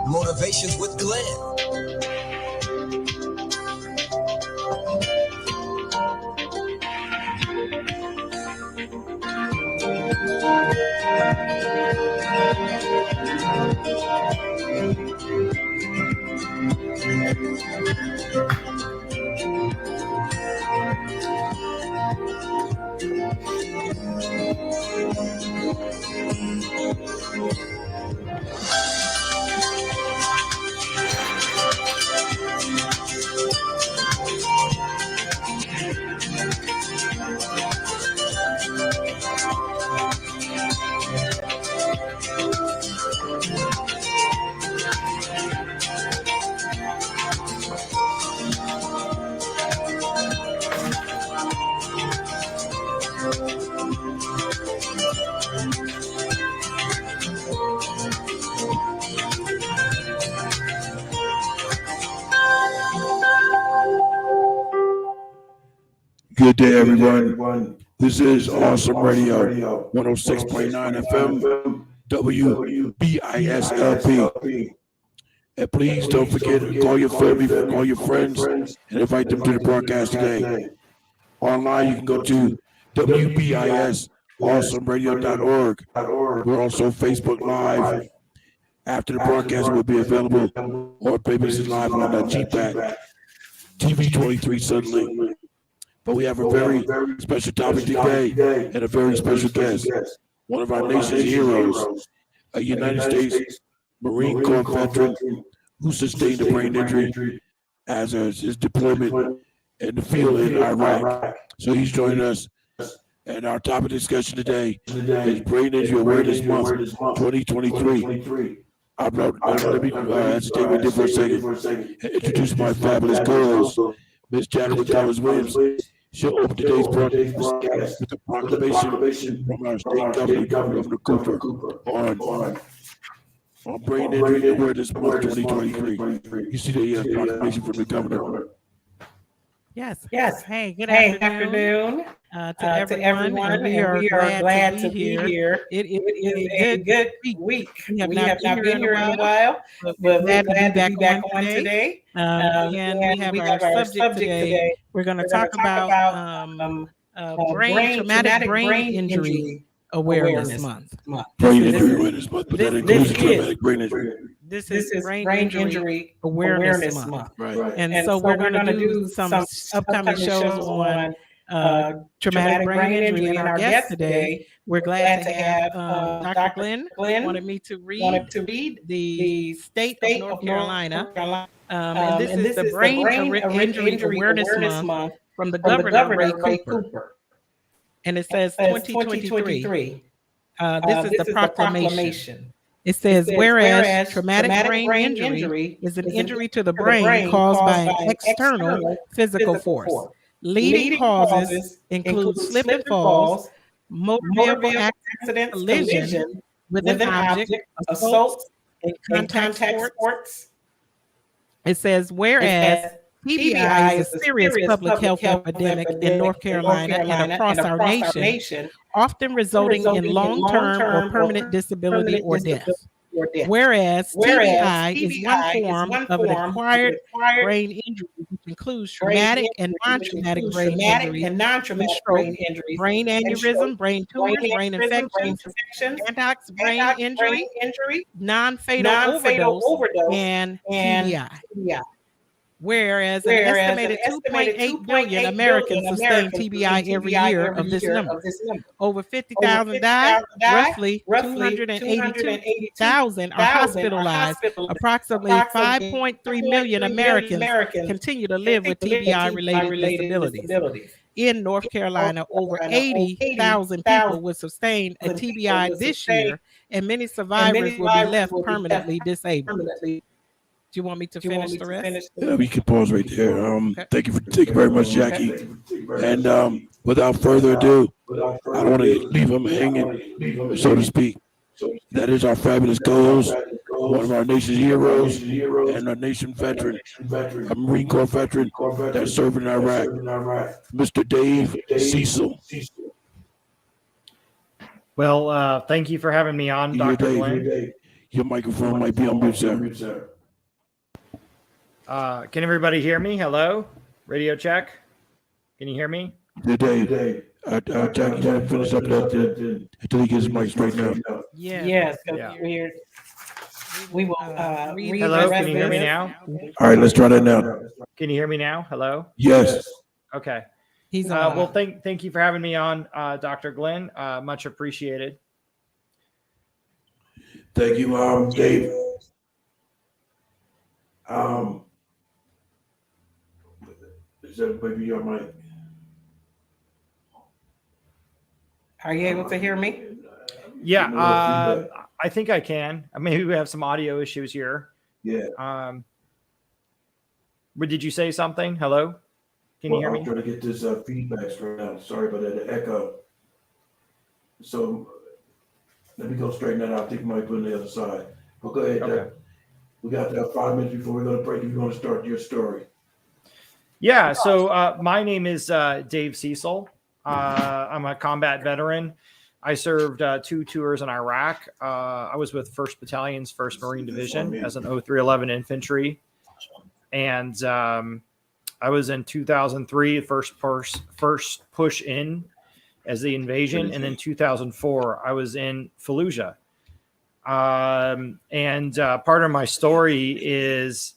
Motivations with Glenn. Good day, everyone. This is Awesome Radio, 106.9 FM, WBISLP. And please don't forget to call your family, call your friends, and invite them to the broadcast today. Online, you can go to WBISAwesomeRadio.org. We're also Facebook Live. After the broadcast will be available on BBC Live on GPAC, TV 23 suddenly. But we have a very special topic today and a very special guest, one of our nation's heroes, a United States Marine Corps veteran who sustained a brain injury as his deployment in the field in Iraq. So he's joining us. And our topic of discussion today is Brain Injury Awareness Month 2023. Let me hesitate right there for a second and introduce my fabulous co-host, Miss Jacqueline Thomas Williams. She'll open today's broadcast with a proclamation from our state governor, Governor Cooper, on Brain Injury Awareness Month 2023. You see the proclamation from the governor. Yes. Hey, good afternoon. To everyone. We are glad to be here. It is a good week. We have not been here in a while, but we're glad to be back on today. And we have our subject today. We're going to talk about traumatic brain injury awareness month. Brain Injury Awareness Month, but that includes traumatic brain injury. This is brain injury awareness month. Right. And so we're going to do some upcoming shows on traumatic brain injury. And our guest today, we're glad to have Dr. Glenn wanted me to read the state of North Carolina. And this is the Brain Injury Awareness Month from the Governor, Ray Cooper. And it says 2023. This is the proclamation. It says, whereas traumatic brain injury is an injury to the brain caused by an external physical force. Leading causes include slip and falls, motor vehicle accidents, collision with an object, assault, and contact sports. It says, whereas TBI is a serious public health epidemic in North Carolina and across our nation, often resulting in long-term or permanent disability or death. Whereas TBI is one form of an acquired brain injury, which includes traumatic and non-traumatic brain injuries, brain aneurysm, brain tumors, brain infections, anthrax, brain injury, non-fatal overdose, and TBI. Whereas an estimated 2.8 billion Americans sustain TBI every year of this number. Over 50,000 die, roughly 282,000 are hospitalized. Approximately 5.3 million Americans continue to live with TBI-related disabilities. In North Carolina, over 80,000 people will sustain a TBI this year, and many survivors will be left permanently disabled. Do you want me to finish the rest? Yeah, we can pause right there. Okay. Thank you very much, Jackie. And without further ado, I don't want to leave him hanging, so to speak. That is our fabulous co-host, one of our nation's heroes, and a nation veteran, a Marine Corps veteran that's serving in Iraq, Mr. Dave Cecil. Well, thank you for having me on, Dr. Glenn. Your microphone might be on mute, sir. Can everybody hear me? Hello? Radio check. Can you hear me? Good day. Jackie, finish up that until he gets his mic straightened out. Yes, Yeah. we will read. Hello, can you hear me now? All right, let's try that now. Can you hear me now? Hello? Yes. Okay. He's Well, thank you for having me on, Dr. Glenn. Much appreciated. Thank you, Dave. Is that maybe your mic? Are you able to hear me? Yeah, I think I can. Maybe we have some audio issues here. Yeah. But did you say something? Hello? Can you hear me? I'm trying to get this feedback straight out. Sorry about that, the echo. So let me go straighten that out. I think we might put it on the other side. But go ahead. Okay. We got 5 minutes before we're going to break. If you want to start your story. Yeah, so my name is Dave Cecil. I'm a combat veteran. I served 2 tours in Iraq. I was with 1st Battalion's 1st Marine Division as an 0311 infantry. And I was in 2003, first push in as the invasion. And then 2004, I was in Fallujah. And part of my story is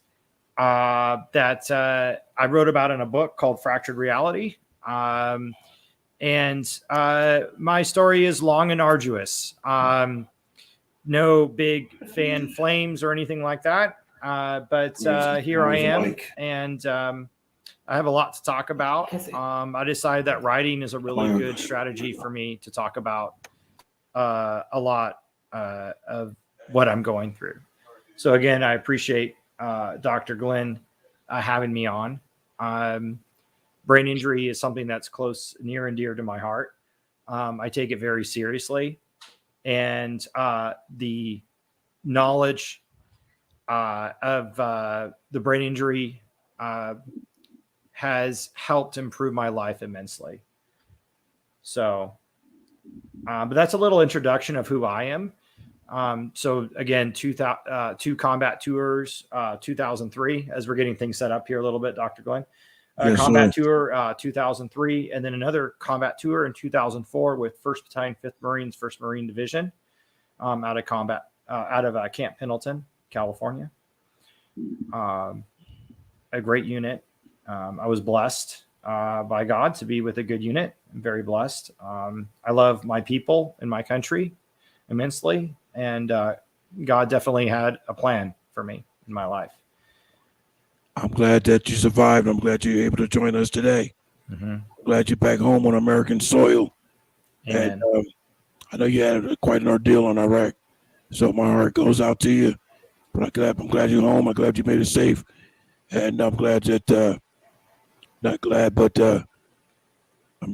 that I wrote about in a book called Fractured Reality. And my story is long and arduous. No big fan flames or anything like that. But here I am, and I have a lot to talk about. I decided that writing is a really good strategy for me to talk about a lot of what I'm going through. So again, I appreciate Dr. Glenn having me on. Brain injury is something that's close, near and dear to my heart. I take it very seriously, and the knowledge of the brain injury has helped improve my life immensely. So, but that's a little introduction of who I am. So again, 2 combat tours, 2003, as we're getting things set up here a little bit, Dr. Glenn. Yes, combat sir. tour 2003, and then another combat tour in 2004 with 1st Battalion, 5th Marines, 1st Marine Division, out of Camp Pendleton, California. A great unit. I was blessed by God to be with a good unit. I'm very blessed. I love my people and my country immensely, and God definitely had a plan for me in my life. I'm glad that you survived. I'm glad you're able to join us today. Mm-hmm. Glad you're back home on American soil. Amen. And I know you had quite an ordeal on Iraq, so my heart goes out to you. But I'm glad you're home. I'm glad you made it safe, and I'm glad that not glad, but I'm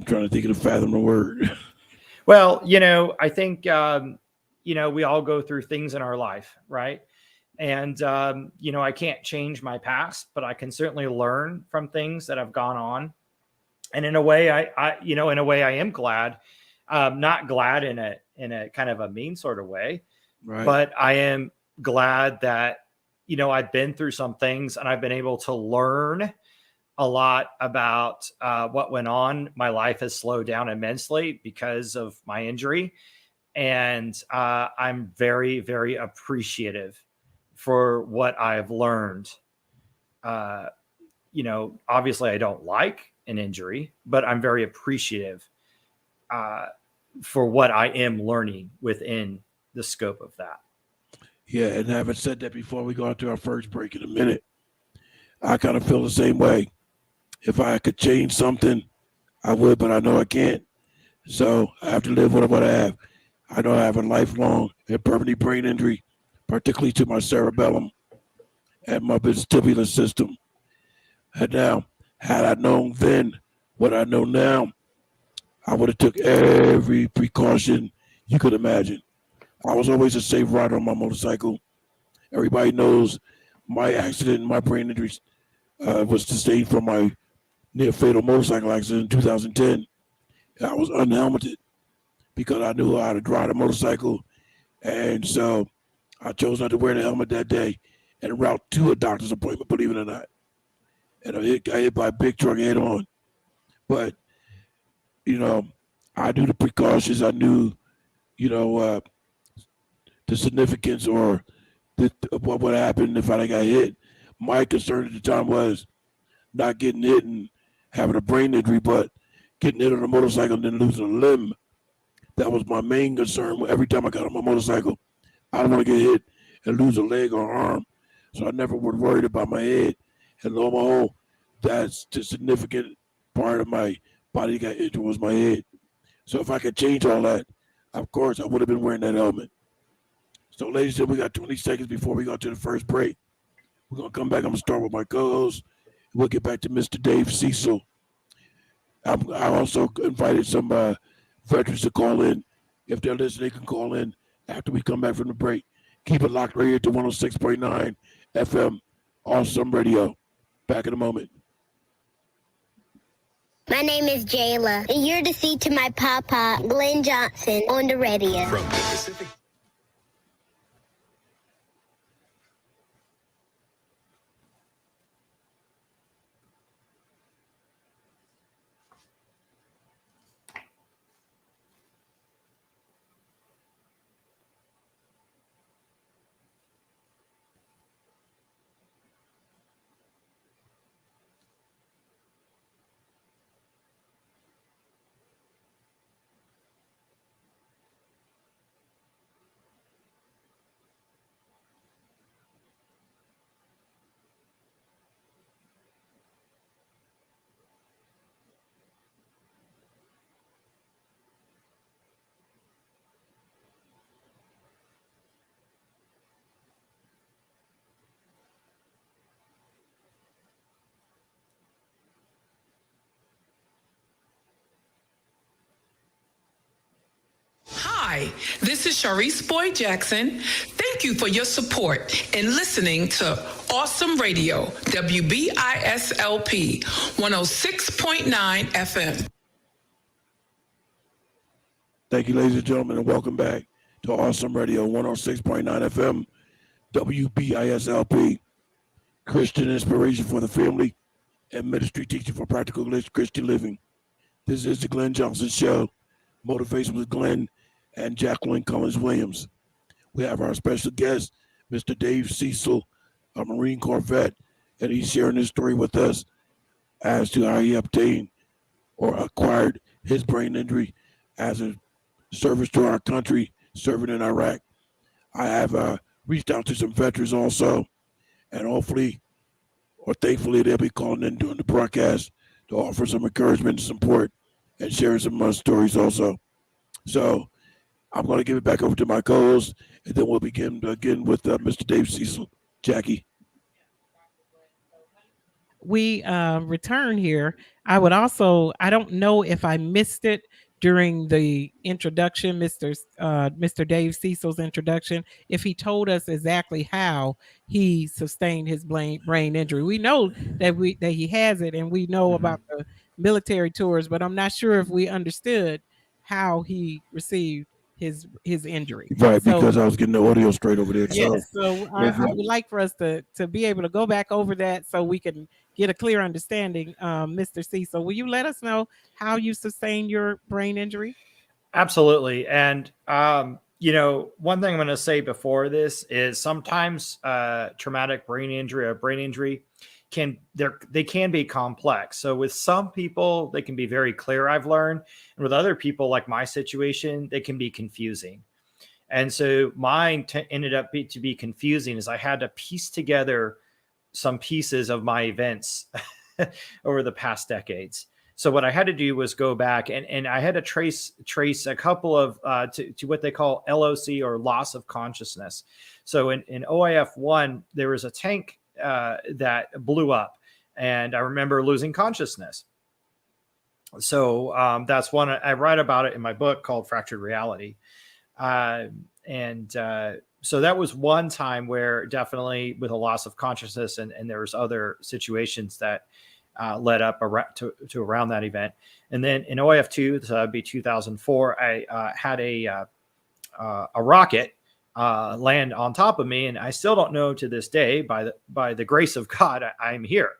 trying to think of the fathom the word. Well, I think we all go through things in our life, right? And, I can't change my past, but I can certainly learn from things that have gone on. And in a way, I am glad, not glad in a kind of a mean sort of way, Right. but I am glad that, I've been through some things and I've been able to learn a lot about what went on. My life has slowed down immensely because of my injury. And I'm very, very appreciative for what I've learned. Obviously I don't like an injury, but I'm very appreciative for what I am learning within the scope of that. Yeah, and having said that, before we go into our first break in a minute, I kind of feel the same way. If I could change something, I would, but I know I can't. So I have to live with what I have. I know I have a lifelong and permanent brain injury, particularly to my cerebellum and my vestibular system. And now, had I known then what I know now, I would have took every precaution you could imagine. I was always a safe rider on my motorcycle. Everybody knows my accident and my brain injuries was sustained from my near-fatal motorcycle accident in 2010. I was unhelmeted because I knew how to ride a motorcycle. And so I chose not to wear the helmet that day and route to a doctor's appointment, believe it or not. And I got hit by a big truck head on. But, you know, I knew the precautions. I knew, you know, the significance or what would happen if I got hit. My concern at the time was not getting hit and having a brain injury, but getting hit on a motorcycle and then losing a limb. That was my main concern. Every time I got on my motorcycle, I don't want to get hit and lose a leg or arm. So I never was worried about my head. And lo and behold, that's the significant part of my body that got injured was my head. So if I could change all that, of course, I would have been wearing that helmet. So, ladies and gentlemen, we got 20 seconds before we go to the first break. We're going to come back. I'm going to start with my co-host. We'll get back to Mr. Dave Cecil. I also invited some veterans to call in. If they're listening, they can call in after we come back from the break. Keep it locked right here to 106.9 FM, Awesome Radio. Back in a moment. My name is Jayla, and you're to see to my papa, Glenn Johnson, on the radio. From the Pacific. Hi, this is Sharice Boyd Jackson. Thank you for your support in listening to Awesome Radio, WBISLP 106.9 FM. Thank you, ladies and gentlemen, and welcome back to Awesome Radio 106.9 FM, WBISLP, Christian Inspiration for the Family and Ministry Teaching for Practical Christian Living. This is the Glenn Johnson Show, Motivation with Glenn and Jacqueline Collins Williams. We have our special guest, Mr. Dave Cecil, a Marine Corps vet, and he's sharing his story with us as to how he obtained or acquired his brain injury as a service to our country, serving in Iraq. I have reached out to some veterans also, and hopefully, or thankfully, they'll be calling in during the broadcast to offer some encouragement and support and sharing some stories also. So I'm going to give it back over to my co-host, and then we'll begin again with Mr. Dave Cecil. Jackie. We return here. I don't know if I missed it during the introduction, Mr. Dave Cecil's introduction, if he told us exactly how he sustained his brain injury. We know that he has it, and we know about the military tours, but I'm not sure if we understood how he received his injury. Right, because I was getting the audio straight over there. Yes, so I would like for us to be able to go back over that so we can get a clear understanding. Mr. Cecil, will you let us know how you sustained your brain injury? Absolutely. And, one thing I'm going to say before this is sometimes traumatic brain injury or brain injury can be complex. So with some people, they can be very clear, I've learned. And with other people, like my situation, they can be confusing. And so mine ended up to be confusing as I had to piece together some pieces of my events over the past decades. So what I had to do was go back and I had to trace a couple of to what they call LOC, or loss of consciousness. So in OIF 1, there was a tank that blew up, and I remember losing consciousness. So that's one I write about it in my book called Fractured Reality. So that was one time where definitely with a loss of consciousness, and there was other situations that led up to around that event. And then in OIF 2, so that'd be 2004, I had a rocket land on top of me, and I still don't know to this day, by the grace of God, I'm here.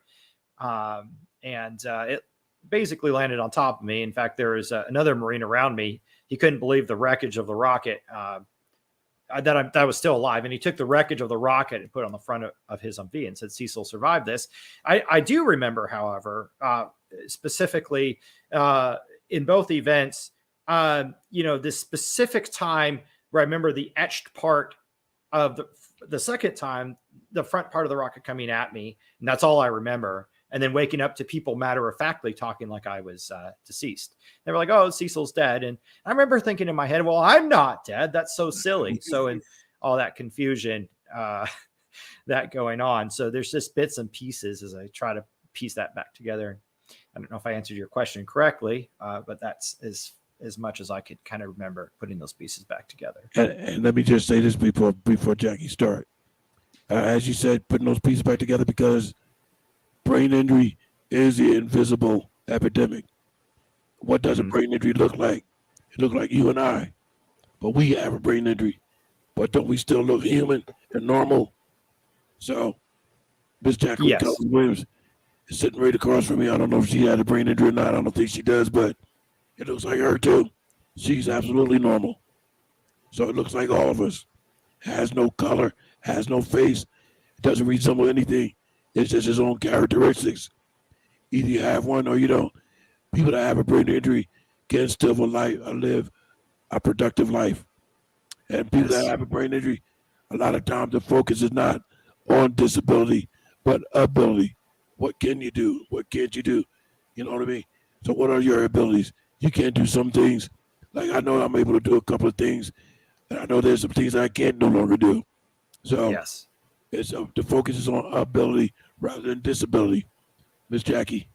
It basically landed on top of me. In fact, there was another Marine around me. He couldn't believe the wreckage of the rocket that I was still alive, and he took the wreckage of the rocket and put it on the front of his Humvee and said, "Cecil survived this." I do remember, however, specifically in both events, this specific time where I remember the etched part of the second time, the front part of the rocket coming at me, and that's all I remember. And then waking up to people matter-of-factly talking like I was deceased. They were like, "Oh, Cecil's dead." And I remember thinking in my head, well, I'm not dead. That's so silly. So in all that confusion that going on. So there's just bits and pieces as I try to piece that back together. I don't know if I answered your question correctly, but that's as much as I could kind of remember putting those pieces back together. And let me just say this before Jackie start. As you said, putting those pieces back together, because brain injury is the invisible epidemic. What does a brain injury look like? It looks like you and I, but we have a brain injury. But don't we still look human and normal? So, Miss Jacqueline Williams is sitting right across from me. I don't know if she had a brain injury or not. I don't think she does, but it looks like her too. She's absolutely normal. So it looks like all of us. Has no color, has no face, doesn't resemble anything. It's just his own characteristics. Either you have one or you don't. People that have a brain injury can still live a productive life. And people that have a brain injury, a lot of times the focus is not on disability, but ability. What can you do? What can't you do? You know what I mean? So what are your abilities? You can't do some things. Like I know I'm able to do a couple of things, and I know there's some things I can't no longer do. So it's the focus is on ability rather than disability. Miss Jackie.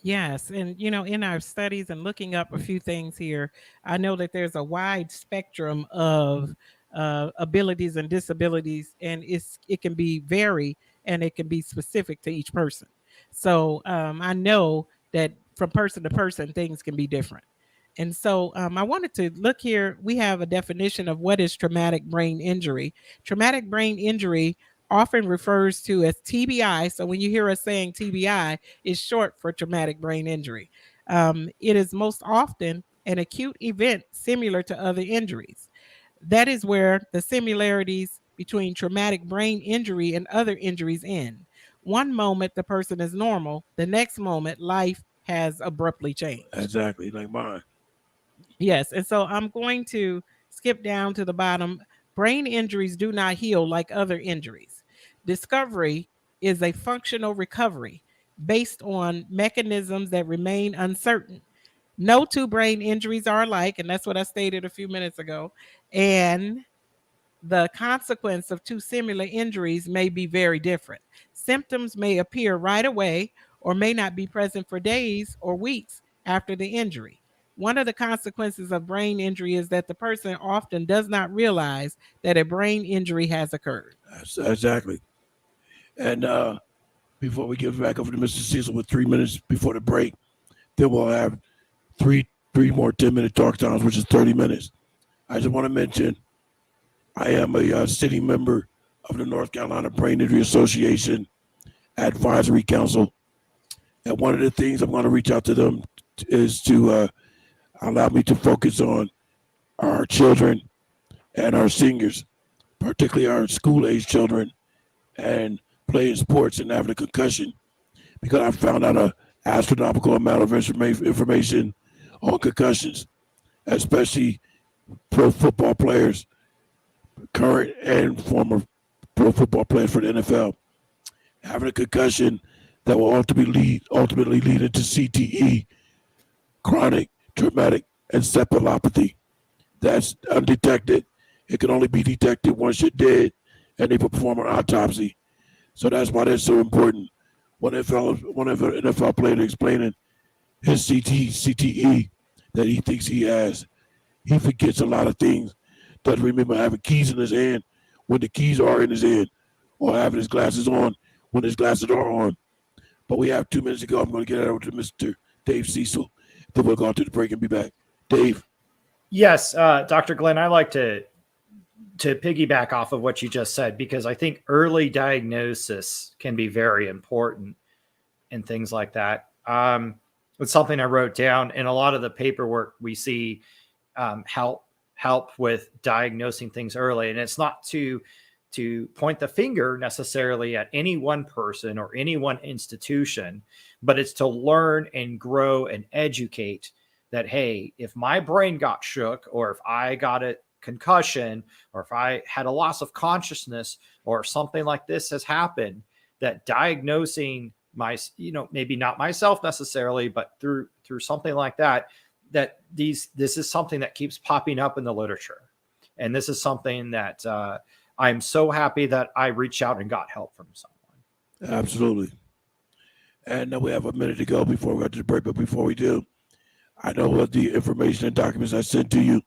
Yes. And, in our studies and looking up a few things here, I know that there's a wide spectrum of abilities and disabilities, and it can be vary and it can be specific to each person. So I know that from person to person, things can be different. And so I wanted to look here. We have a definition of what is traumatic brain injury. Traumatic brain injury often refers to as TBI. So when you hear us saying TBI, it's short for traumatic brain injury. It is most often an acute event similar to other injuries. That is where the similarities between traumatic brain injury and other injuries end. One moment the person is normal, the next moment life has abruptly changed. Exactly, like mine. Yes, and so I'm going to skip down to the bottom. Brain injuries do not heal like other injuries. Discovery is a functional recovery based on mechanisms that remain uncertain. No two brain injuries are alike, and that's what I stated a few minutes ago. And the consequence of two similar injuries may be very different. Symptoms may appear right away or may not be present for days or weeks after the injury. One of the consequences of brain injury is that the person often does not realize that a brain injury has occurred. Exactly. And before we give back over to Mr. Cecil with 3 minutes before the break, then we'll have three more 10-minute talk times, which is 30 minutes. I just want to mention I am a sitting member of the North Carolina Brain Injury Association Advisory Council. And one of the things I'm going to reach out to them is to allow me to focus on our children and our seniors, particularly our school-age children, and playing sports and having a concussion, because I found out an astronomical amount of information on concussions, especially pro football players, current and former pro football players for the NFL, having a concussion that will ultimately lead into CTE, chronic traumatic encephalopathy. That's undetected. It can only be detected once you're dead and they perform an autopsy. So that's why that's so important. One of the NFL players explaining his CTE that he thinks he has, he forgets a lot of things. Doesn't remember having keys in his hand when the keys are in his hand, or having his glasses on when his glasses are on. But we have 2 minutes to go. I'm going to get it over to Mr. Dave Cecil. Then we'll go on to the break and be back. Dave. Yes, Dr. Glenn, I like to to piggyback off of what you just said, because I think early diagnosis can be very important and things like that. It's something I wrote down, and a lot of the paperwork we see help with diagnosing things early. And it's not to point the finger necessarily at any one person or any one institution, but it's to learn and grow and educate that, hey, if my brain got shook, or if I got a concussion, or if I had a loss of consciousness, or something like this has happened, that diagnosing maybe not myself necessarily, but through something like that, this is something that keeps popping up in the literature. And this is something that I'm so happy that I reached out and got help from someone. Absolutely. And now we have a minute to go before we go to the break. But before we do, I know what the information and documents I sent to you.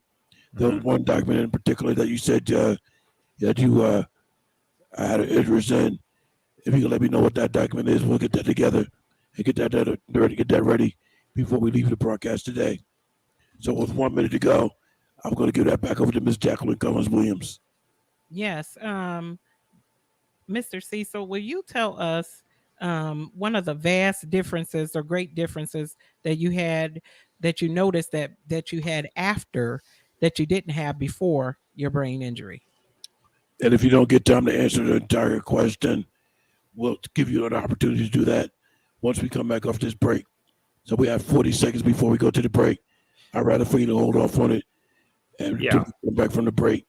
There was one document in particular that you said that you had an interest in. If you can let me know what that document is, we'll get that together and get that ready before we leave the broadcast today. So with 1 minute to go, I'm going to give that back over to Ms. Jacqueline Cummins-Williams. Yes. Mr. Cecil, will you tell us one of the vast differences or great differences that you had, that you noticed that you had after, that you didn't have before your brain injury? And if you don't get time to answer the entire question, we'll give you an opportunity to do that once we come back off this break. So we have 40 seconds before we go to the break. I'd rather for you to hold off on it and come back from the break.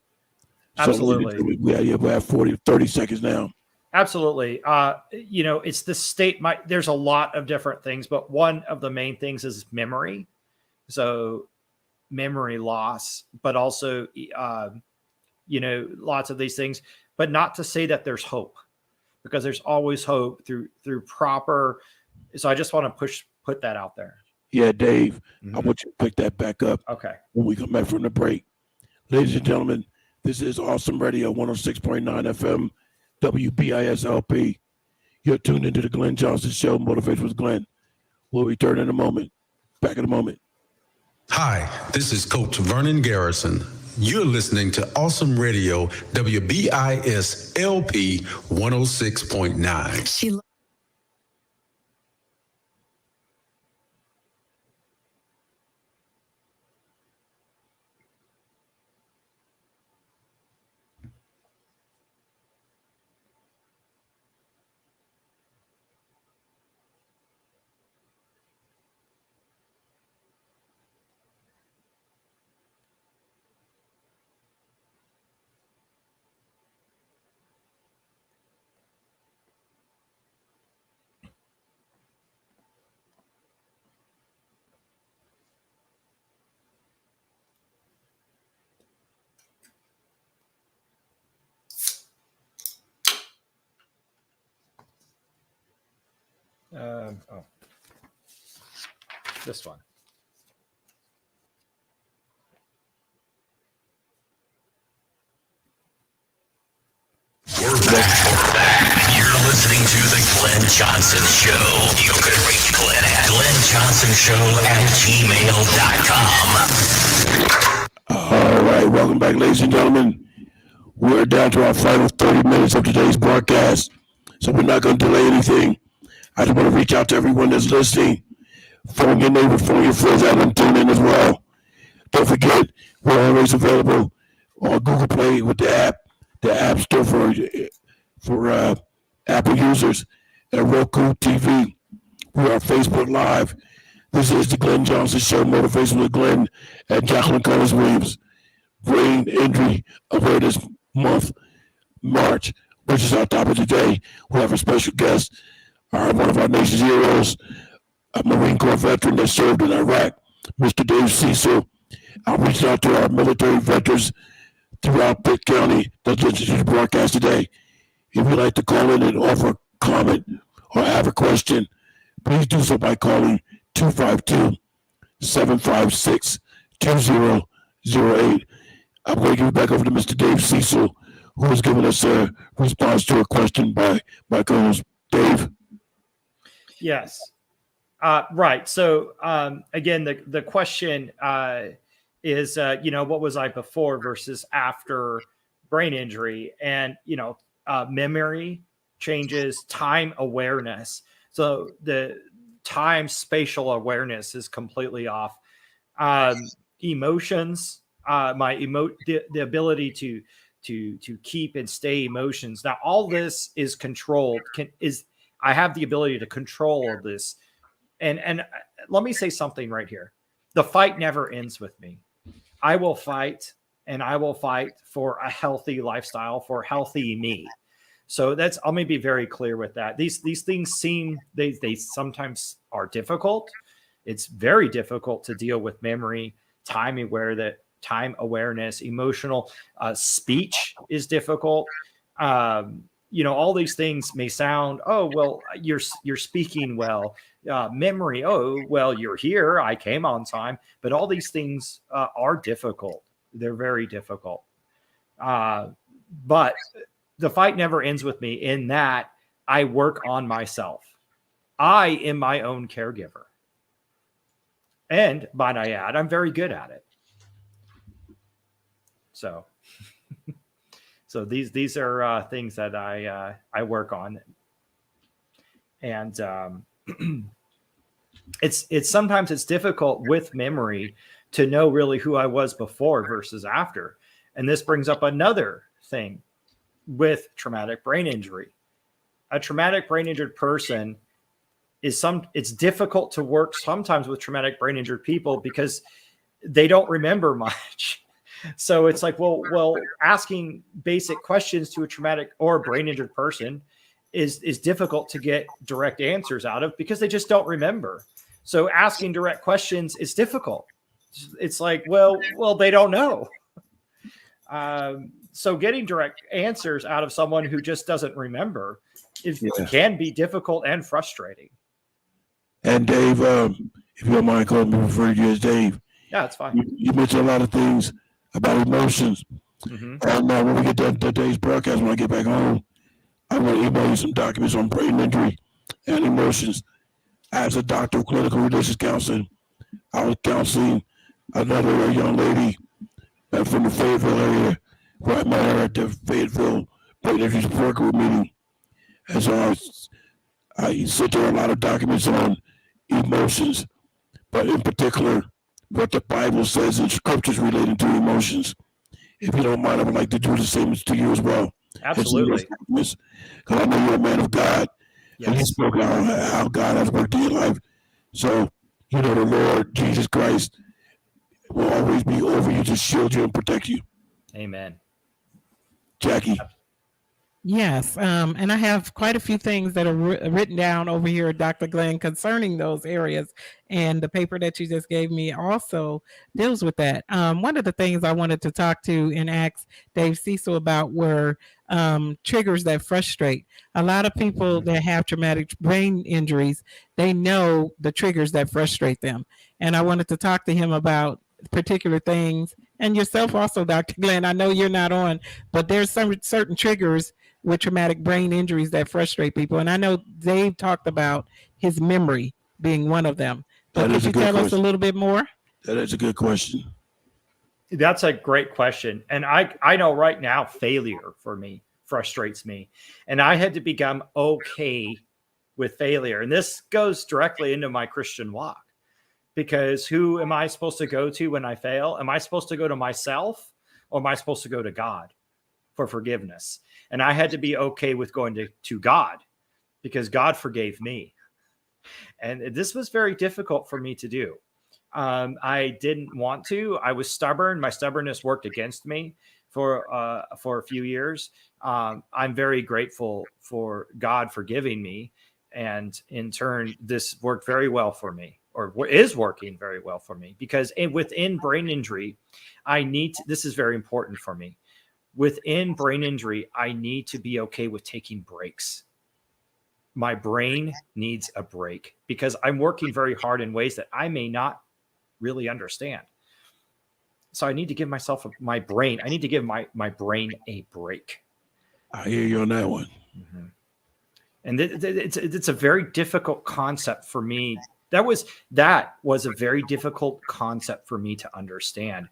Absolutely. So we have 30 seconds now. Absolutely. It's the state. There's a lot of different things, but one of the main things is memory. So memory loss, but also, lots of these things, but not to say that there's hope, because there's always hope through proper. So I just want to put that out there. Yeah, Dave, I want you to pick that back up. Okay. When we come back from the break. Ladies and gentlemen, this is Awesome Radio 106.9 FM, WBISLP. You're tuned into the Glenn Johnson Show, Motivation with Glenn. We'll return in a moment. Back in a moment. Hi, this is Coach Vernon Garrison. You're listening to Awesome Radio, WBISLP 106.9. This one. We're back. You're listening to The Glenn Johnson Show. You can reach Glenn at glennjohnsonshow@gmail.com. All right, welcome back, ladies and gentlemen. We're down to our final 30 minutes of today's broadcast, so we're not going to delay anything. I just want to reach out to everyone that's listening. Phone your neighbor, phone your friends out, and tune in as well. Don't forget, we're always available on Google Play with the App Store for Apple users, and Roku TV. We are Facebook Live. This is the Glenn Johnson Show, Motivation with Glenn and Jacqueline Cummins-Williams. Brain Injury Awareness Month, March, which is our topic today. We have a special guest, one of our nation's heroes, a Marine Corps veteran that served in Iraq, Mr. Dave Cecil. I'm reaching out to our military veterans throughout Pitt County that listen to the broadcast today. If you'd like to call in and offer a comment or have a question, please do so by calling 252-756-2008. I'm going to give it back over to Mr. Dave Cecil, who has given us a response to a question by my co-host, Dave. Yes. Right. So again, the question is, what was I before versus after brain injury, and memory changes, time awareness. So the time spatial awareness is completely off. Emotions, the ability to keep and stay emotions. Now all this is controlled. I have the ability to control this. And let me say something right here. The fight never ends with me. I will fight, and I will fight for a healthy lifestyle, for healthy me. So let me be very clear with that. These things they sometimes are difficult. It's very difficult to deal with memory, time awareness, emotional speech is difficult. All these things may sound, oh, well, you're speaking well. Memory, oh, well, you're here. I came on time. But all these things are difficult. They're very difficult. But the fight never ends with me in that I work on myself. I am my own caregiver. And might I add, I'm very good at it. So these are things that I work on. And it's sometimes it's difficult with memory to know really who I was before versus after. And this brings up another thing with traumatic brain injury. A traumatic brain injured person it's difficult to work sometimes with traumatic brain injured people because they don't remember much. So it's like, well, asking basic questions to a traumatic or brain injured person is difficult to get direct answers out of because they just don't remember. So asking direct questions is difficult. It's like, well, they don't know. So getting direct answers out of someone who just doesn't remember can be difficult and frustrating. And Dave, if you don't mind calling me refer to you as Dave. Yeah, it's fine. You mentioned a lot of things about emotions. Mm-hmm. And when we get done today's broadcast, when I get back home, I will email you some documents on brain injury and emotions. As a doctor of clinical religious counseling, I was counseling another young lady from the Fayetteville area where I met her at the Fayetteville Brain Injury Support Group meeting. And so I sent her a lot of documents on emotions, but in particular, what the Bible says in scriptures relating to emotions. If you don't mind, I would like to do the same to you as well. Absolutely. Because I know you're a man of God. Yes. And you spoke out how God has worked in your life. So, the Lord Jesus Christ will always be over you to shield you and protect you. Amen. Jackie. Yes, and I have quite a few things that are written down over here, Dr. Glenn, concerning those areas. And the paper that you just gave me also deals with that. One of the things I wanted to talk to and ask Dave Cecil about were triggers that frustrate. A lot of people that have traumatic brain injuries, they know the triggers that frustrate them. And I wanted to talk to him about particular things, and yourself also, Dr. Glenn. I know you're not on, but there's some certain triggers with traumatic brain injuries that frustrate people. And I know Dave talked about his memory being one of them. But could you tell us a little bit more? That is a good question. That's a great question. And I know right now failure for me frustrates me. And I had to become okay with failure. And this goes directly into my Christian walk. Because who am I supposed to go to when I fail? Am I supposed to go to myself, or am I supposed to go to God for forgiveness? And I had to be okay with going to God because God forgave me. And this was very difficult for me to do. I didn't want to. I was stubborn. My stubbornness worked against me for a few years. I'm very grateful for God forgiving me. And in turn, this worked very well for me. Or is working very well for me, because within brain injury, this is very important for me. Within brain injury, I need to be okay with taking breaks. My brain needs a break because I'm working very hard in ways that I may not really understand. So I need to give my brain a break. I hear you on that one. Mm-hmm. And it's a very difficult concept for me. That was a very difficult concept for me to understand.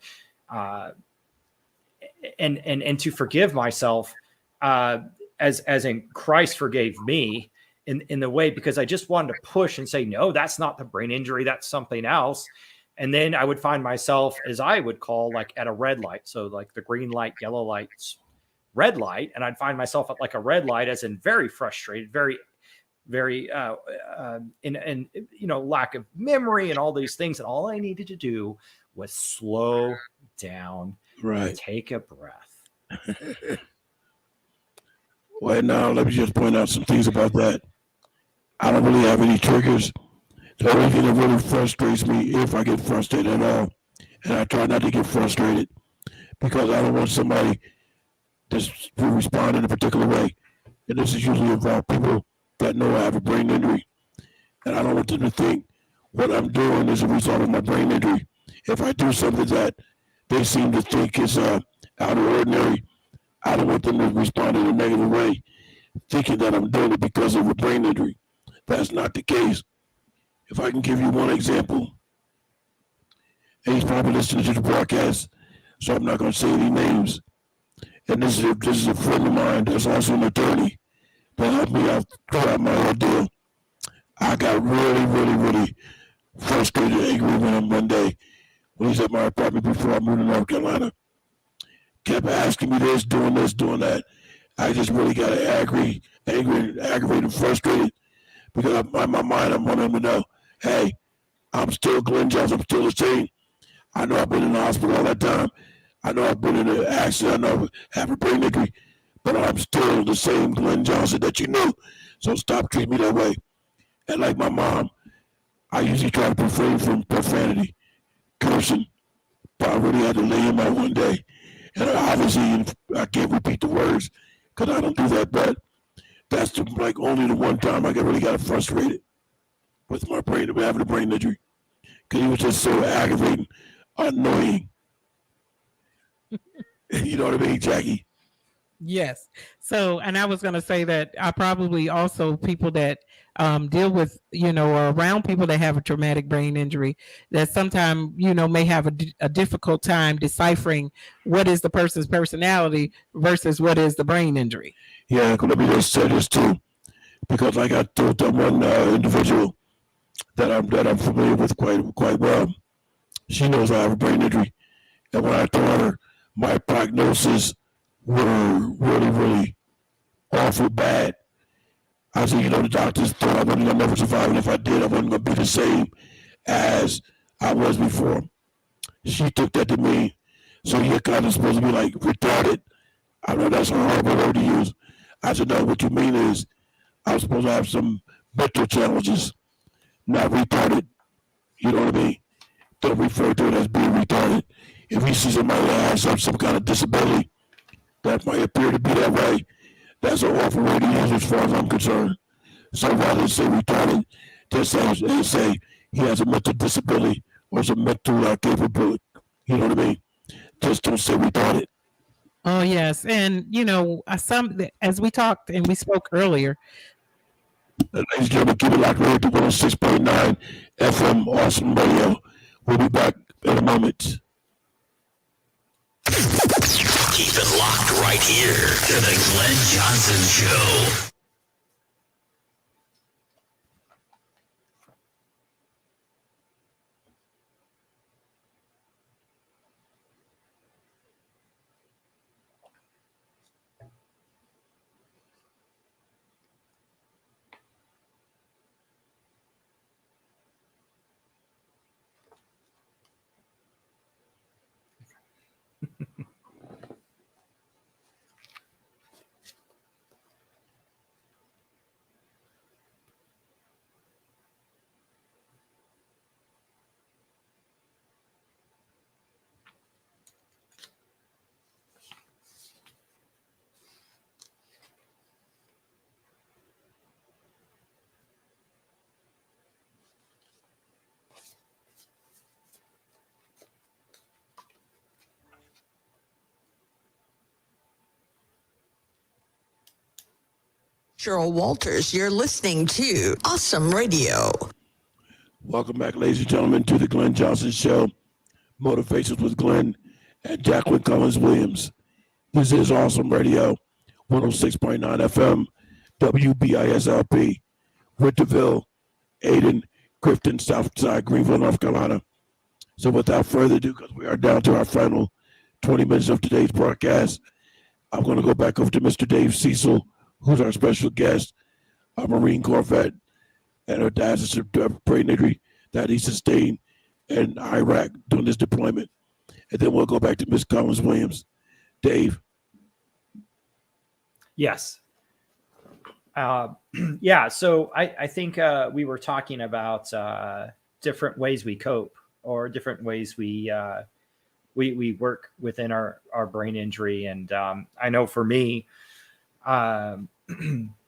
and to forgive myself as in Christ forgave me in the way, because I just wanted to push and say, no, that's not the brain injury, that's something else. And then I would find myself, as I would call, like at a red light. So like the green light, yellow light, red light. And I'd find myself at like a red light, as in very frustrated, very in lack of memory and all these things. And all I needed to do was slow down, Right. take a breath. Well, now let me just point out some things about that. I don't really have any triggers. The only thing that really frustrates me, if I get frustrated at all, and I try not to get frustrated, because I don't want somebody to respond in a particular way. And this is usually about people that know I have a brain injury. And I don't want them to think what I'm doing is a result of my brain injury. If I do something that they seem to think is out of ordinary, I don't want them to respond in a negative way, thinking that I'm doing it because of a brain injury. That's not the case. If I can give you one example, and he's probably listening to the broadcast, so I'm not going to say any names. And this is a friend of mine that's also an attorney that helped me out throughout my ordeal. I got really, really, really frustrated and angry with him one day when he's at my apartment before I moved to North Carolina. Kept asking me this, doing that. I just really got angry, aggravated, and frustrated, because in my mind, I want him to know, hey, I'm still Glenn Johnson. I'm still the same. I know I've been in the hospital all that time. I know I've been in an accident. I know I have a brain injury, but I'm still the same Glenn Johnson that you knew. So stop treating me that way. And like my mom, I usually try to refrain from profanity, cursing, but I really had to lay him out one day. And obviously, I can't repeat the words because I don't do that, but that's only the one time I really got frustrated with my brain, having a brain injury, because he was just so aggravating, annoying. You know what I mean, Jackie? Yes. So, and I was going to say that I probably also people that deal with, or around people that have a traumatic brain injury, that sometimes, may have a difficult time deciphering what is the person's personality versus what is the brain injury. Yeah, let me just say this too, because like I told that one individual that I'm familiar with quite well, she knows I have a brain injury, and when I told her my prognosis were really, really awful bad, I said, the doctors thought I wasn't going to never survive, and if I did, I wasn't going to be the same as I was before. She took that to mean, so you're kind of supposed to be like retarded. I know that's a horrible word to use. I said, no, what you mean is I'm supposed to have some mental challenges, not retarded. You know what I mean? Don't refer to it as being retarded. If you see somebody that has some kind of disability that might appear to be that way, that's an awful way to use as far as I'm concerned. So rather than say retarded, just say he has a mental disability or some mental capability. You know what I mean? Just don't say retarded. Oh, yes. And, as we talked and we spoke earlier. Ladies and gentlemen, keep it locked right to 106.9 FM Awesome Radio. We'll be back in a moment. Keep it locked right here to the Glenn Johnson Show. Cheryl Walters, you're listening to Awesome Radio. Welcome back, ladies and gentlemen, to the Glenn Johnson Show. Motivations with Glenn and Jacqueline Collins Williams. This is Awesome Radio, 106.9 FM, WBISLP, Winterville, Aden, Clifton, Southside, Greenville, North Carolina. So without further ado, because we are down to our final 20 minutes of today's broadcast, I'm going to go back over to Mr. Dave Cecil, who's our special guest, a Marine Corps vet, and her dad's a brain injury that he sustained in Iraq during this deployment. And then we'll go back to Ms. Collins Williams. Dave. Yes. Yeah. So I think we were talking about different ways we cope, or different ways we work within our brain injury. And I know for me, I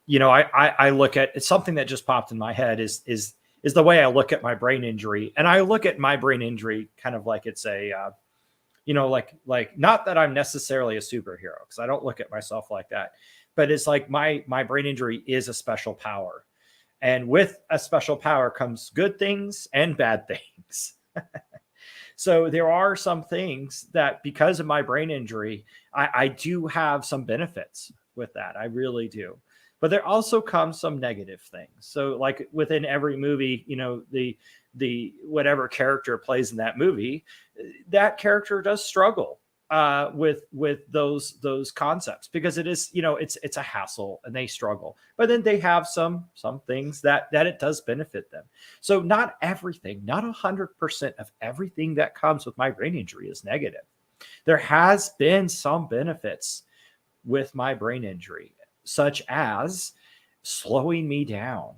look at, it's something that just popped in my head is the way I look at my brain injury. And I look at my brain injury kind of like it's a, like not that I'm necessarily a superhero, because I don't look at myself like that, but it's like my brain injury is a special power. And with a special power comes good things and bad things. So there are some things that, because of my brain injury, I do have some benefits with that. I really do. But there also comes some negative things. So like within every movie, the whatever character plays in that movie, that character does struggle with those concepts, because it is, it's a hassle and they struggle. But then they have some things that it does benefit them. So not everything, not 100% of everything that comes with my brain injury is negative. There has been some benefits with my brain injury, such as slowing me down,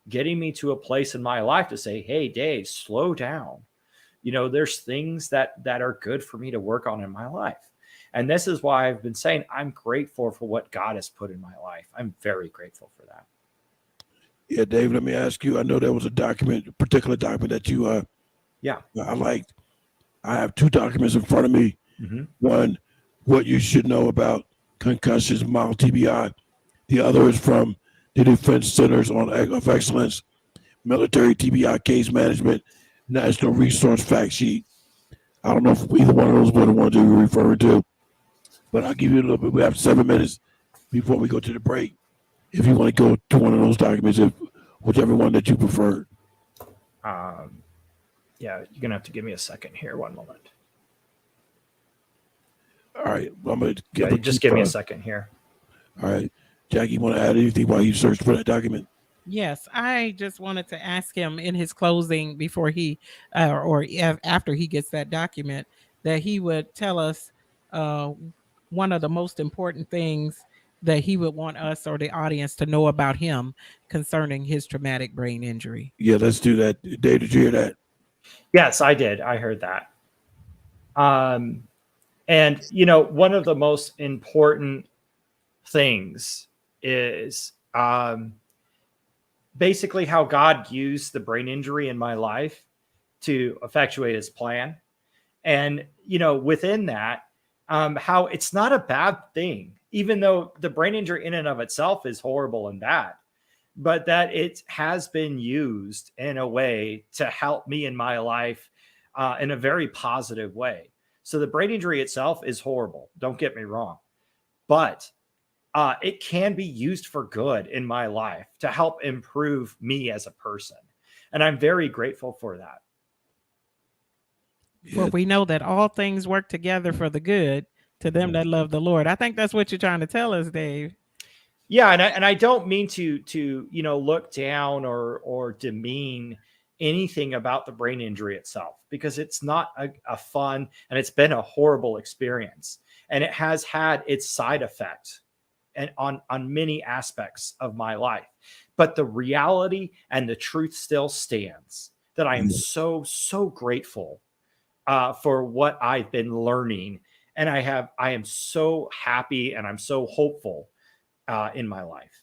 getting me to a place in my life to say, hey, Dave, slow down. There's things that are good for me to work on in my life. And this is why I've been saying I'm grateful for what God has put in my life. I'm very grateful for that. Yeah, Dave, let me ask you. I know there was a particular document that you I liked. I have two documents in front of me. Mm-hmm. One, what you should know about concussions, mild TBI. The other is from the Defense Centers of Excellence, Military TBI Case Management, National Resource Fact Sheet. I don't know if either one of those were the ones you were referring to, but I'll give you a little bit. We have 7 minutes before we go to the break. If you want to go to one of those documents, whichever one that you prefer. Yeah, you're going to have to give me a second here. One moment. All right. I'm gonna just give me a second here. All right. Jackie, you want to add anything while you search for that document? Yes, I just wanted to ask him in his closing before he after he gets that document, that he would tell us one of the most important things that he would want us or the audience to know about him concerning his traumatic brain injury. Yeah, let's do that. Dave, did you hear that? Yes, I did. I heard that. And, one of the most important things is basically how God used the brain injury in my life to effectuate his plan. And, within that, how it's not a bad thing, even though the brain injury in and of itself is horrible and bad, but that it has been used in a way to help me in my life in a very positive way. So the brain injury itself is horrible. Don't get me wrong, but it can be used for good in my life to help improve me as a person. And I'm very grateful for that. Well, we know that all things work together for the good to them that love the Lord. I think that's what you're trying to tell us, Dave. Yeah. And I don't mean to look down or demean anything about the brain injury itself, because it's not a fun, and it's been a horrible experience, and it has had its side effects and on many aspects of my life. But the reality and the truth still stands that I am so grateful for what I've been learning. And I am so happy and I'm so hopeful in my life.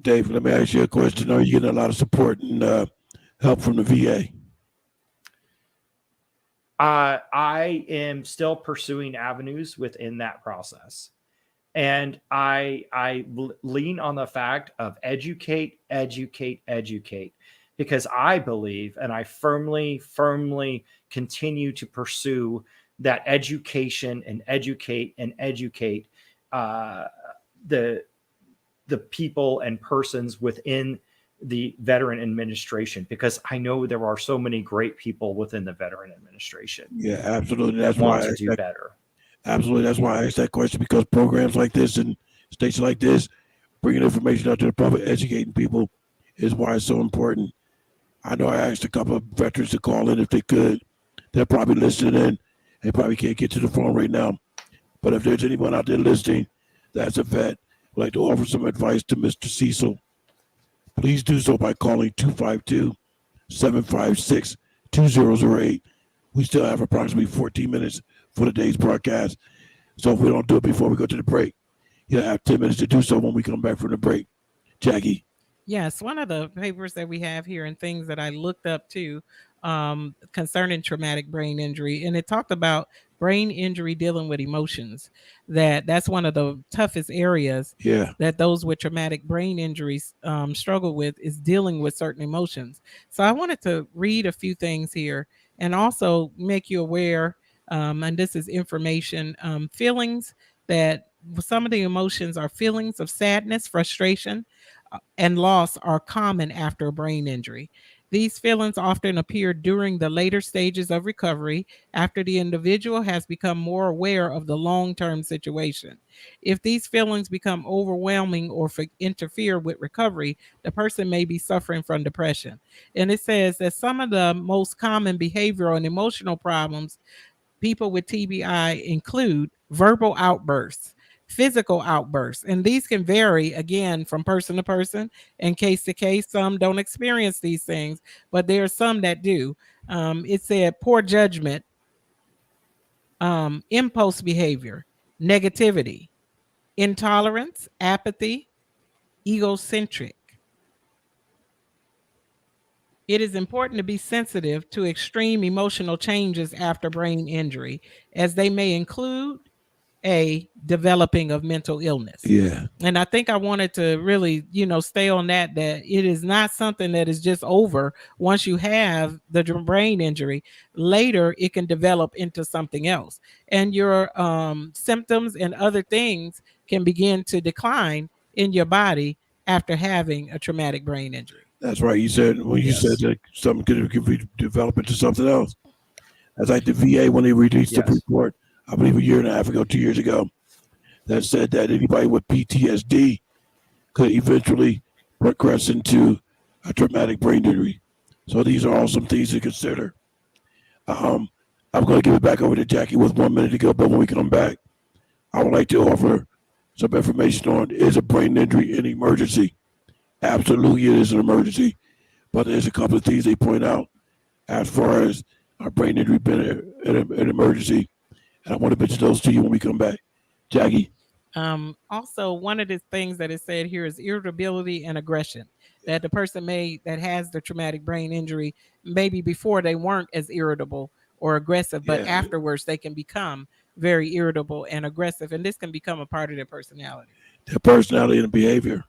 Dave, let me ask you a question. Are you getting a lot of support and help from the VA? I am still pursuing avenues within that process. And I lean on the fact of educate, because I believe, and I firmly continue to pursue that education and educate the people and persons within the Veteran Administration, because I know there are so many great people within the Veteran Administration. Yeah, absolutely. That's want why to do better. Absolutely. That's why I asked that question, because programs like this and stations like this, bringing information out to the public, educating people, is why it's so important. I know I asked a couple of veterans to call in if they could. They're probably listening in. They probably can't get to the phone right now. But if there's anyone out there listening that's a vet, would like to offer some advice to Mr. Cecil, please do so by calling 252-756-2008. We still have approximately 14 minutes for today's broadcast. So if we don't do it before we go to the break, you'll have 10 minutes to do so when we come back from the break. Jackie. Yes, one of the papers that we have here and things that I looked up too concerning traumatic brain injury, and it talked about brain injury dealing with emotions. That's one of the toughest areas that those with traumatic brain injuries struggle with, is dealing with certain emotions. So I wanted to read a few things here and also make you aware, and this is information, feelings that some of the emotions are feelings of sadness, frustration, and loss are common after a brain injury. These feelings often appear during the later stages of recovery, after the individual has become more aware of the long-term situation. If these feelings become overwhelming or interfere with recovery, the person may be suffering from depression. And it says that some of the most common behavioral and emotional problems people with TBI include verbal outbursts, physical outbursts, and these can vary again from person to person and case to case. Some don't experience these things, but there are some that do. It said poor judgment, impulse behavior, negativity, intolerance, apathy, egocentric. It is important to be sensitive to extreme emotional changes after brain injury, as they may include a developing of mental illness. Yeah. And I think I wanted to really, stay on that it is not something that is just over once you have the brain injury. Later, it can develop into something else. And your symptoms and other things can begin to decline in your body after having a traumatic brain injury. That's right. You said, you said that something could develop into something else. That's like the VA when they released the report, I believe a year and a half ago, 2 years ago, that said that anybody with PTSD could eventually progress into a traumatic brain injury. So these are all some things to consider. I'm going to give it back over to Jackie with 1 minute to go, but when we come back, I would like to offer some information on, is a brain injury an emergency? Absolutely, it is an emergency, but there's a couple of things they point out as far as our brain injury being an emergency. And I want to mention those to you when we come back. Jackie? Also, one of the things that is said here is irritability and aggression. That the person that has the traumatic brain injury, maybe before they weren't as irritable or aggressive, but afterwards they can become very irritable and aggressive. And this can become a part of their personality. Their personality and behavior.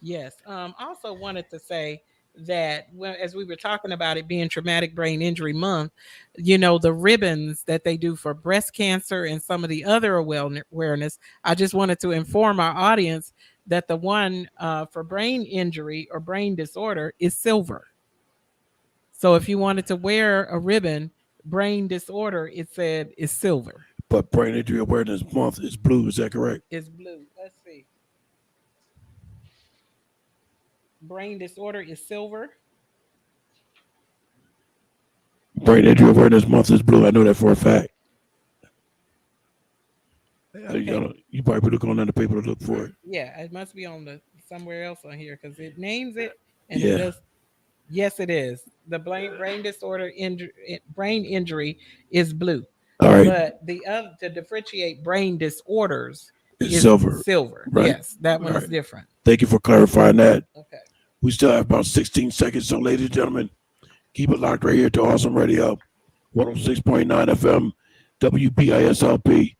Yes. Also wanted to say that as we were talking about it being Traumatic Brain Injury Month, the ribbons that they do for breast cancer and some of the other awareness, I just wanted to inform our audience that the one for brain injury or brain disorder is silver. So if you wanted to wear a ribbon, brain disorder, it said is silver. But Brain Injury Awareness Month is blue, is that correct? It's blue. Let's see. Brain disorder is silver. Brain Injury Awareness Month is blue. I know that for a fact. Okay. You probably look on the paper to look for it. Yeah, it must be on somewhere else on here because it names it and it does. Yes, it is. The brain disorder brain injury is blue. All right. But the other to differentiate brain disorders is silver. Silver. Right. Yes, that one is different. Thank you for clarifying that. Okay. We still have about 16 seconds. So, ladies and gentlemen, keep it locked right here to Awesome Radio, 106.9 FM, WBISLP.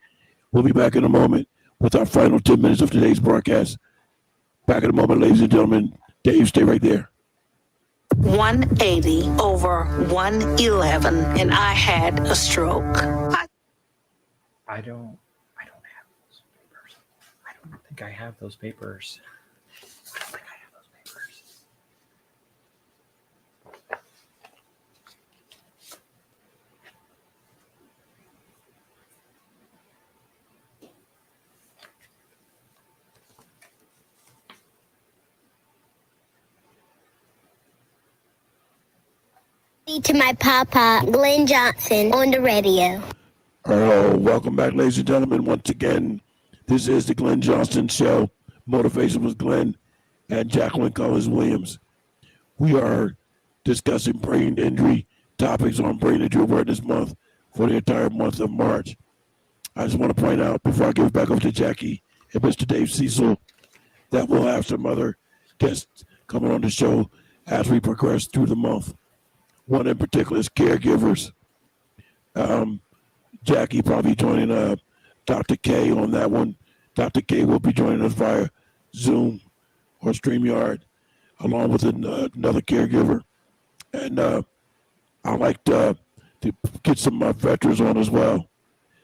We'll be back in a moment with our final 10 minutes of today's broadcast. Back in a moment, ladies and gentlemen. Dave, stay right there. 180 over 111, and I had a stroke. I don't have those papers. I don't think I have those papers. I don't think I have those papers. To my papa, Glenn Johnson, on the radio. Oh, welcome back, ladies and gentlemen. Once again, this is the Glenn Johnston Show. Motivation with Glenn and Jacqueline Collins Williams. We are discussing brain injury topics on Brain Injury Awareness Month for the entire month of March. I just want to point out, before I give it back over to Jackie and Mr. Dave Cecil, that we'll have some other guests coming on the show as we progress through the month. One in particular is caregivers. Jackie probably joining Dr. K on that one. Dr. K will be joining us via Zoom or StreamYard, along with another caregiver. And I like to get some veterans on as well.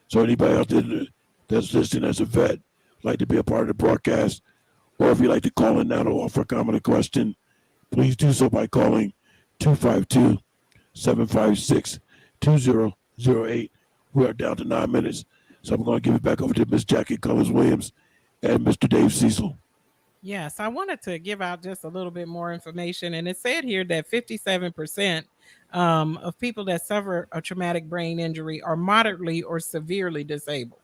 So anybody out there that's listening as a vet, like to be a part of the broadcast, or if you'd like to call in now to offer a comment or question, please do so by calling 252-756-2008. We are down to 9 minutes, so I'm going to give it back over to Miss Jackie Collins Williams and Mr. Dave Cecil. Yes, I wanted to give out just a little bit more information. And it said here that 57% of people that suffer a traumatic brain injury are moderately or severely disabled.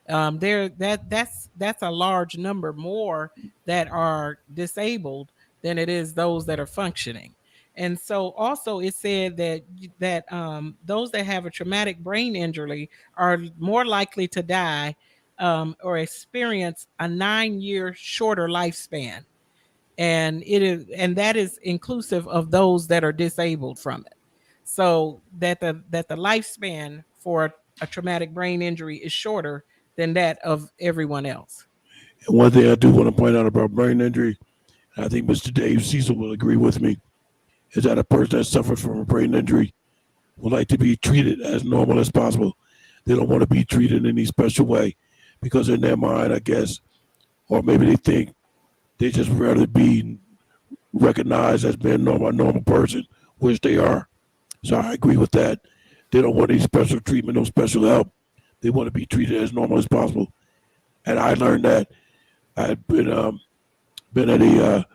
That's a large number more that are disabled than it is those that are functioning. And so also it said that those that have a traumatic brain injury are more likely to die or experience a 9-year shorter lifespan. And that is inclusive of those that are disabled from it. So that the lifespan for a traumatic brain injury is shorter than that of everyone else. And one thing I do want to point out about brain injury, and I think Mr. Dave Cecil will agree with me, is that a person that suffers from a brain injury would like to be treated as normal as possible. They don't want to be treated in any special way because in their mind, I guess, or maybe they think they just rather be recognized as being a normal person, which they are. So I agree with that. They don't want any special treatment, no special help. They want to be treated as normal as possible. And I learned that. I had been at a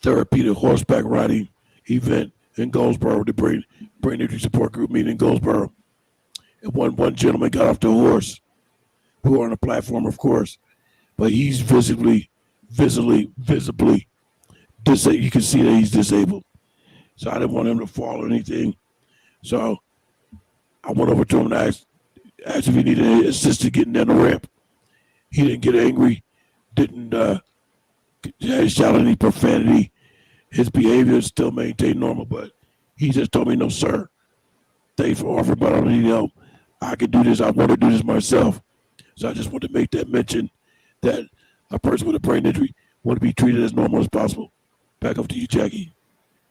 therapeutic horseback riding event in Goldsboro, the brain injury support group meeting in Goldsboro. And one gentleman got off the horse. We were on a platform, of course, but he's visibly disabled. You can see that he's disabled. So I didn't want him to fall or anything. So I went over to him and asked if he needed assistance getting down the ramp. He didn't get angry, didn't shout any profanity. His behavior still maintained normal, but he just told me, "No, sir. Thanks for offering, but I don't need help. I can do this. I want to do this myself." So I just want to make that mention that a person with a brain injury want to be treated as normal as possible. Back up to you, Jackie.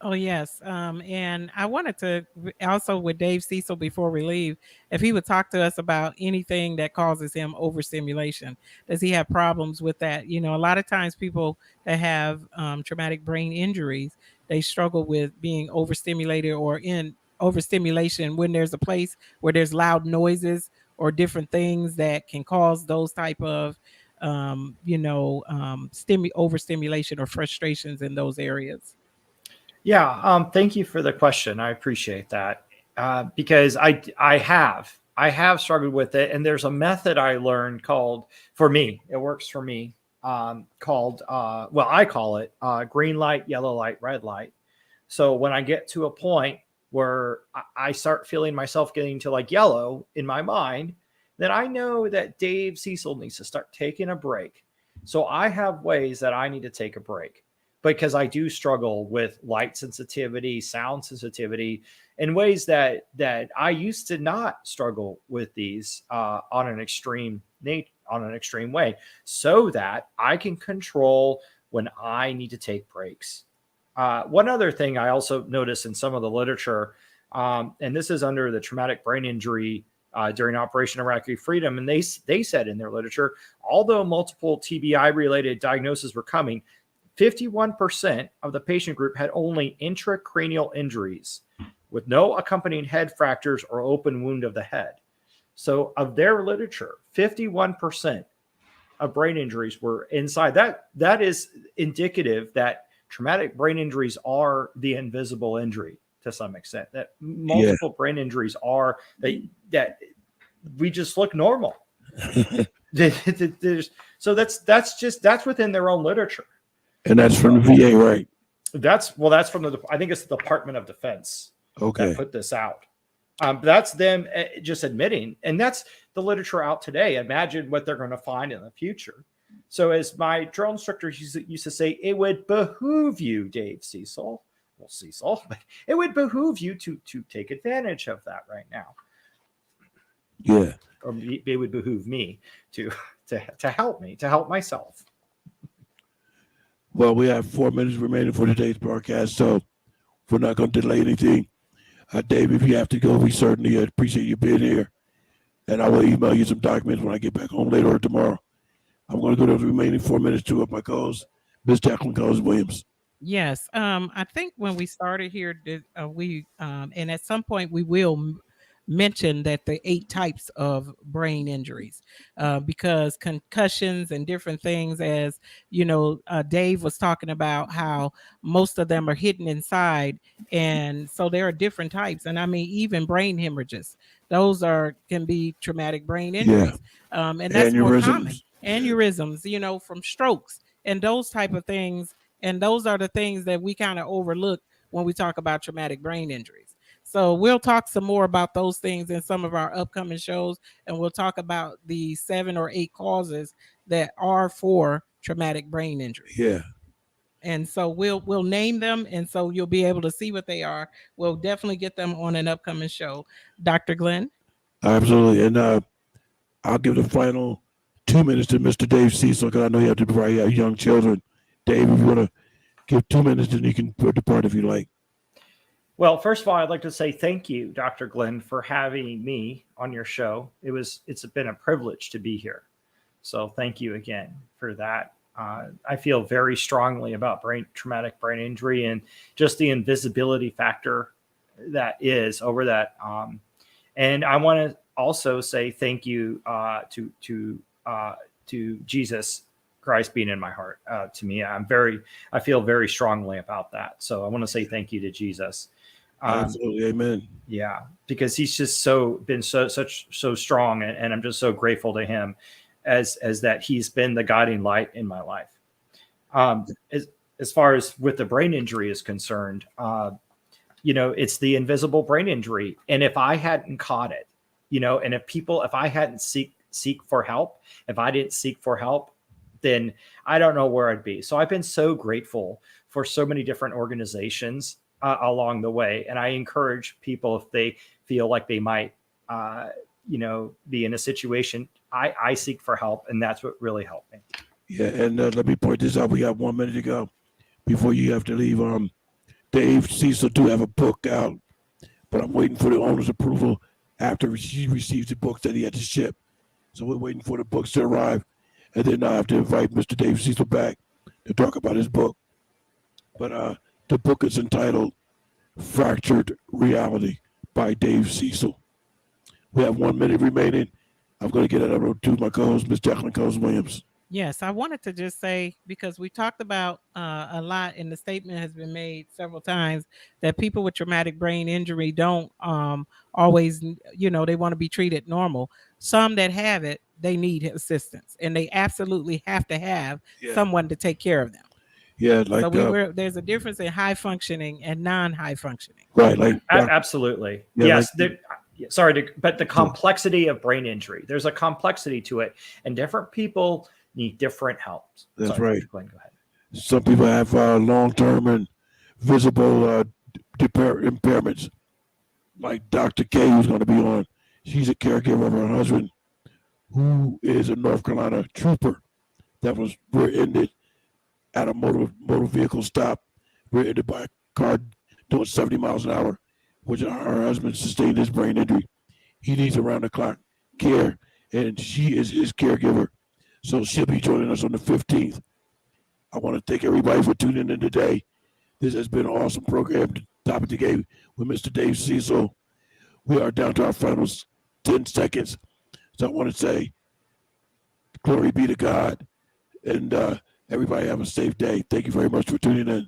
Oh, yes. And I wanted to also with Dave Cecil before we leave, if he would talk to us about anything that causes him overstimulation. Does he have problems with that? You know, a lot of times people that have traumatic brain injuries, they struggle with being overstimulated or in overstimulation when there's a place where there's loud noises or different things that can cause those type of, overstimulation or frustrations in those areas. Yeah, thank you for the question. I appreciate that because I have struggled with it, and there's a method I learned called, for me, it works for me, called I call it green light, yellow light, red light. So when I get to a point where I start feeling myself getting to like yellow in my mind, then I know that Dave Cecil needs to start taking a break. So I have ways that I need to take a break, because I do struggle with light sensitivity, sound sensitivity, in ways that I used to not struggle with these on an extreme way, so that I can control when I need to take breaks. One other thing I also noticed in some of the literature And this is under the traumatic brain injury during Operation Iraqi Freedom. And they said in their literature, although multiple TBI-related diagnoses were coming, 51% of the patient group had only intracranial injuries with no accompanying head fractures or open wound of the head. So of their literature, 51% of brain injuries were inside. That is indicative that traumatic brain injuries are the invisible injury to some extent. That multiple brain injuries are that we just look normal. So that's within their own literature. And that's from the VA, right? That's from I think it's the Department of Defense. Okay. That put this out. That's them just admitting, and that's the literature out today. Imagine what they're going to find in the future. So as my drill instructor used to say, it would behoove you, Dave Cecil, but it would behoove you to take advantage of that right now. Yeah. Or it would behoove me to help myself. Well, we have 4 minutes remaining for today's broadcast, so we're not going to delay anything. Dave, if you have to go, we certainly appreciate you being here. And I will email you some documents when I get back home later or tomorrow. I'm going to go to the remaining 4 minutes to my co-host, Ms. Jacqueline Coles-Williams. Yes, I think when we started here, and at some point we will mention that the 8 types of brain injuries, because concussions and different things, as you know, Dave was talking about how most of them are hidden inside, and so there are different types. And I mean, even brain hemorrhages, those can be traumatic brain injuries, and that's more common. Aneurysms, you know, from strokes and those type of things. And those are the things that we kind of overlook when we talk about traumatic brain injuries. So we'll talk some more about those things in some of our upcoming shows, and we'll talk about the 7 or 8 causes that are for traumatic brain injury. Yeah. And so we'll name them, and so you'll be able to see what they are. We'll definitely get them on an upcoming show. Dr. Glenn? Absolutely. And I'll give the final 2 minutes to Mr. Dave Cecil, because I know you have to provide young children. Dave, if you want to give 2 minutes, then you can depart if you like. Well, first of all, I'd like to say thank you, Dr. Glenn, for having me on your show. It's been a privilege to be here. So thank you again for that. I feel very strongly about traumatic brain injury and just the invisibility factor that is over that. And I want to also say thank you to Jesus Christ being in my heart. To me, I feel very strongly about that. So I want to say thank you to Jesus. Absolutely, amen. Yeah, because he's just been so strong, and I'm just so grateful to him as that he's been the guiding light in my life. As far as with the brain injury is concerned, it's the invisible brain injury, and if I hadn't caught it, and if I hadn't seek for help, if I didn't seek for help, then I don't know where I'd be. So I've been so grateful for so many different organizations along the way. And I encourage people, if they feel like they might, be in a situation, I seek for help. And that's what really helped me. Yeah. And let me point this out. We got 1 minute to go before you have to leave. Dave Cecil do have a book out, but I'm waiting for the owner's approval after he receives the books that he had to ship. So we're waiting for the books to arrive. And then I have to invite Mr. Dave Cecil back to talk about his book. But the book is entitled Fractured Reality by Dave Cecil. We have 1 minute remaining. I'm going to get it over to my co-host, Ms. Jacqueline Coles-Williams. Yes, I wanted to just say, because we talked about a lot, and the statement has been made several times, that people with traumatic brain injury don't always, they want to be treated normal. Some that have it, they need assistance, and they absolutely have to have someone to take care of them. Yeah, so there's a difference in high functioning and non-high functioning. Right, absolutely. Yeah, yes. But the complexity of brain injury, there's a complexity to it, and different people need different help. That's right. Glenn, go ahead. Some people have long-term and visible impairments, like Dr. K, who's going to be on. She's a caregiver of her husband, who is a North Carolina trooper that was rear-ended at a motor vehicle stop, rear-ended by a car doing 70 miles an hour. which her husband sustained his brain injury. He needs around-the-clock care, and she is his caregiver. So she'll be joining us on the 15th. I want to thank everybody for tuning in today. This has been an awesome program, Top of the Game with Mr. Dave Cecil. We are down to our final 10 seconds. So I want to say, glory be to God, and everybody have a safe day. Thank you very much for tuning in.